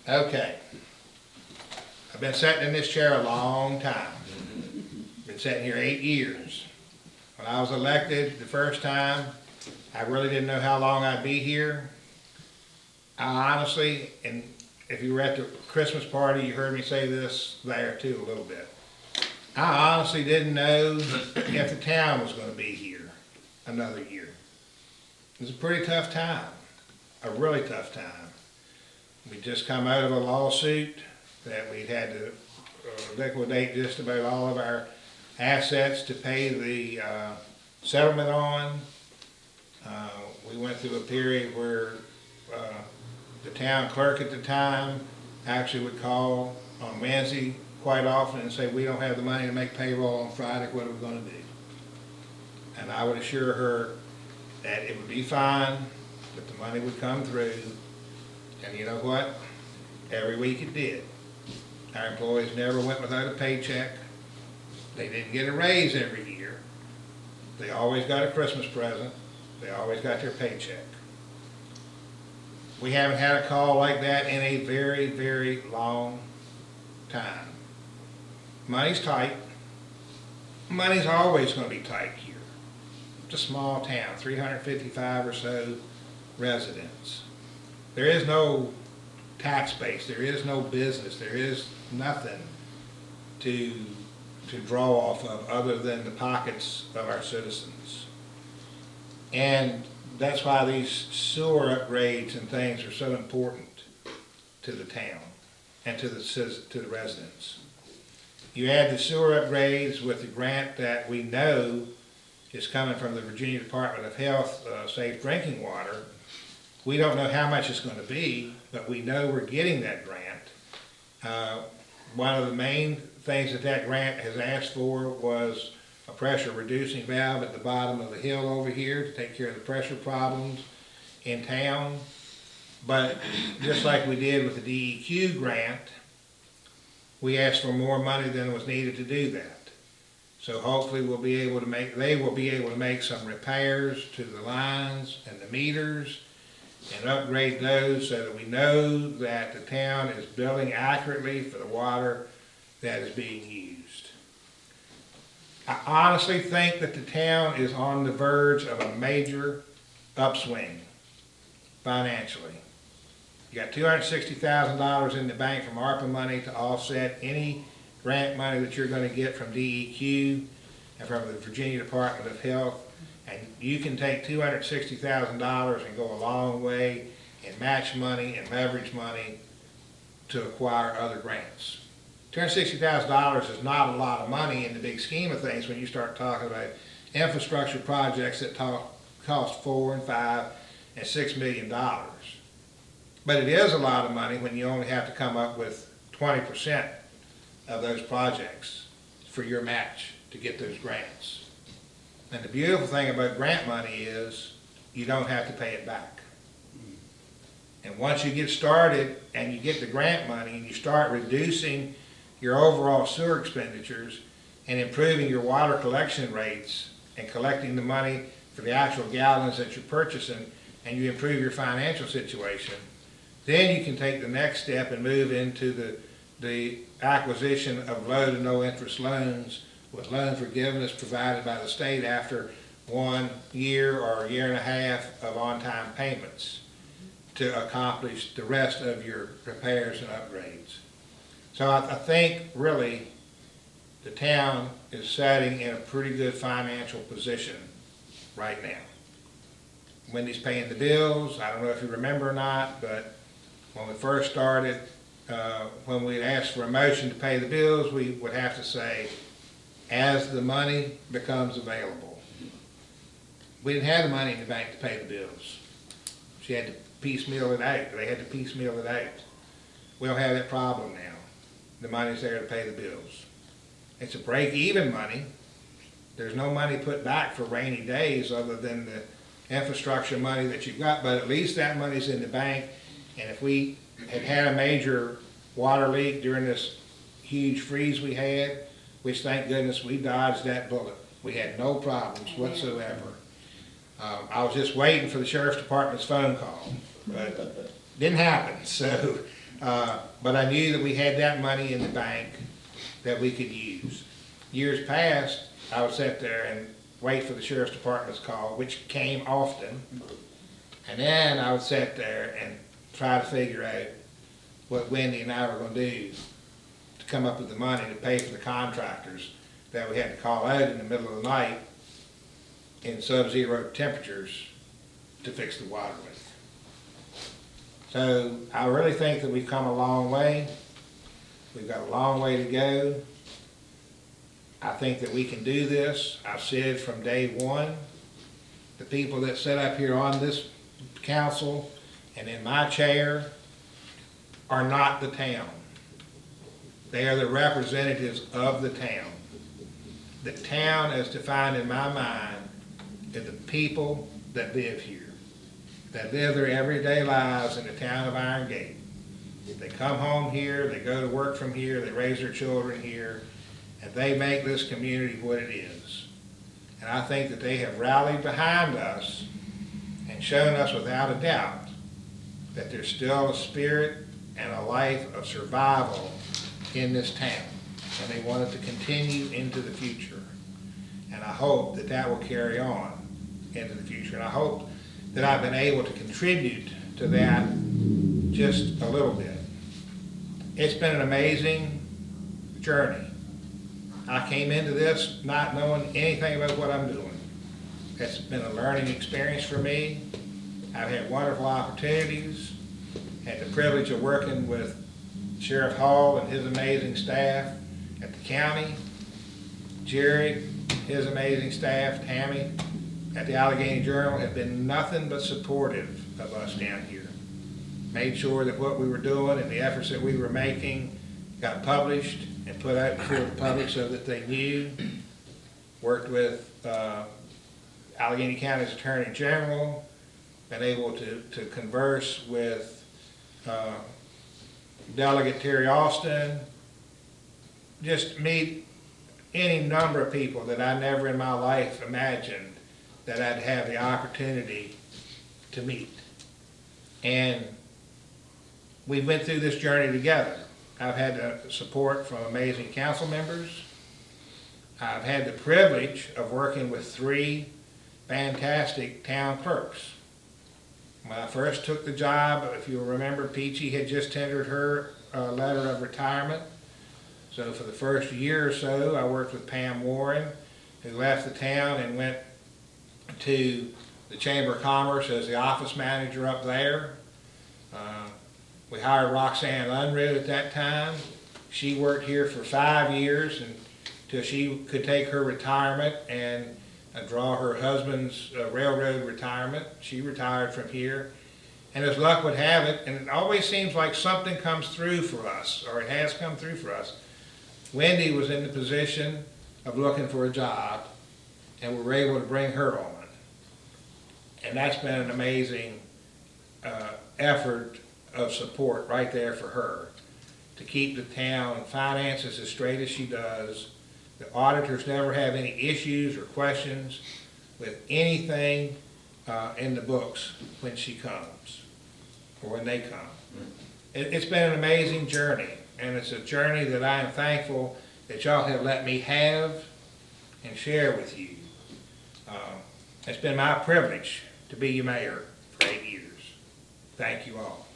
Okay. I've been sitting in this chair a long time. Been sitting here 8 years. When I was elected the first time, I really didn't know how long I'd be here. I honestly, and if you were at the Christmas party, you heard me say this there too a little bit. I honestly didn't know if the town was going to be here another year. It was a pretty tough time, a really tough time. We just come out of a lawsuit that we'd had to liquidate just about all of our assets to pay the settlement on. We went through a period where the town clerk at the time actually would call on Wednesday quite often and say, we don't have the money to make payroll on Friday, what are we going to do? And I would assure her that it would be fine, that the money would come through. And you know what? Every week it did. Our employees never went without a paycheck. They didn't get a raise every year. They always got a Christmas present. They always got their paycheck. We haven't had a call like that in a very, very long time. Money's tight. Money's always going to be tight here. It's a small town, 355 or so residents. There is no tax base, there is no business, there is nothing to draw off of other than the pockets of our citizens. And that's why these sewer upgrades and things are so important to the town and to the residents. You add the sewer upgrades with the grant that we know is coming from the Virginia Department of Health, Safe Drinking Water. We don't know how much it's going to be, but we know we're getting that grant. One of the main things that grant has asked for was a pressure reducing valve at the bottom of the hill over here to take care of the pressure problems in town. But just like we did with the DEQ grant, we asked for more money than was needed to do that. So hopefully they will be able to make some repairs to the lines and the meters and upgrade those so that we know that the town is billing accurately for the water that is being used. I honestly think that the town is on the verge of a major upswing financially. You got $260,000 in the bank from ARPA money to offset any grant money that you're going to get from DEQ and from the Virginia Department of Health. And you can take $260,000 and go a long way in match money and leverage money to acquire other grants. $260,000 is not a lot of money in the big scheme of things when you start talking about infrastructure projects that cost $4 and $5 and $6 million. But it is a lot of money when you only have to come up with 20% of those projects for your match to get those grants. And the beautiful thing about grant money is you don't have to pay it back. And once you get started and you get the grant money and you start reducing your overall sewer expenditures and improving your water collection rates and collecting the money for the actual gallons that you're purchasing, and you improve your financial situation, then you can take the next step and move into the acquisition of low to no interest loans with loan forgiveness provided by the state after 1 year or a year and a half of on-time payments to accomplish the rest of your repairs and upgrades. So I think really the town is sitting in a pretty good financial position right now. Wendy's paying the bills. I don't know if you remember or not, but when we first started, when we asked for a motion to pay the bills, we would have to say, as the money becomes available. We didn't have the money in the bank to pay the bills. She had to piecemeal it out. They had to piecemeal it out. We don't have that problem now. The money's there to pay the bills. It's a break-even money. There's no money put back for rainy days other than the infrastructure money that you've got, but at least that money's in the bank. And if we had a major water leak during this huge freeze we had, which thank goodness we dodged that bullet. We had no problems whatsoever. I was just waiting for the sheriff's department's phone call, but didn't happen. So But I knew that we had that money in the bank that we could use. Years past, I would sit there and wait for the sheriff's department's call, which came often. And then I would sit there and try to figure out what Wendy and I were gonna do to come up with the money to pay for the contractors that we had to call out in the middle of the night in sub-zero temperatures to fix the water leak. So I really think that we've come a long way. We've got a long way to go. I think that we can do this. I've said from day one, the people that sit up here on this council and in my chair are not the town. They are the representatives of the town. The town, as defined in my mind, is the people that live here, that live their everyday lives in the town of Iron Gate. They come home here, they go to work from here, they raise their children here, and they make this community what it is. And I think that they have rallied behind us and shown us without a doubt that there's still a spirit and a life of survival in this town. And they want it to continue into the future. And I hope that that will carry on into the future. And I hope that I've been able to contribute to that just a little bit. It's been an amazing journey. I came into this not knowing anything about what I'm doing. It's been a learning experience for me. I've had wonderful opportunities, had the privilege of working with Sheriff Hall and his amazing staff at the county, Jerry, his amazing staff, Tammy at the Allegheny Journal have been nothing but supportive of us down here. Made sure that what we were doing and the efforts that we were making got published and put out before the public so that they knew. Worked with Allegheny County's Attorney General, been able to converse with Delegate Terry Austin, just meet any number of people that I never in my life imagined that I'd have the opportunity to meet. And we went through this journey together. I've had the support from amazing council members. I've had the privilege of working with 3 fantastic town clerks. When I first took the job, if you'll remember, Peachy had just tendered her letter of retirement. So for the first year or so, I worked with Pam Warren, who left the town and went to the Chamber of Commerce as the office manager up there. We hired Roxanne Unroe at that time. She worked here for 5 years until she could take her retirement and draw her husband's railroad retirement. She retired from here. And as luck would have it, and it always seems like something comes through for us, or it has come through for us, Wendy was in the position of looking for a job, and we were able to bring her on. And that's been an amazing effort of support right there for her to keep the town finances as straight as she does. The auditors never have any issues or questions with anything in the books when she comes or when they come. It's been an amazing journey, and it's a journey that I am thankful that y'all have let me have and share with you. It's been my privilege to be your mayor for 8 years. Thank you all.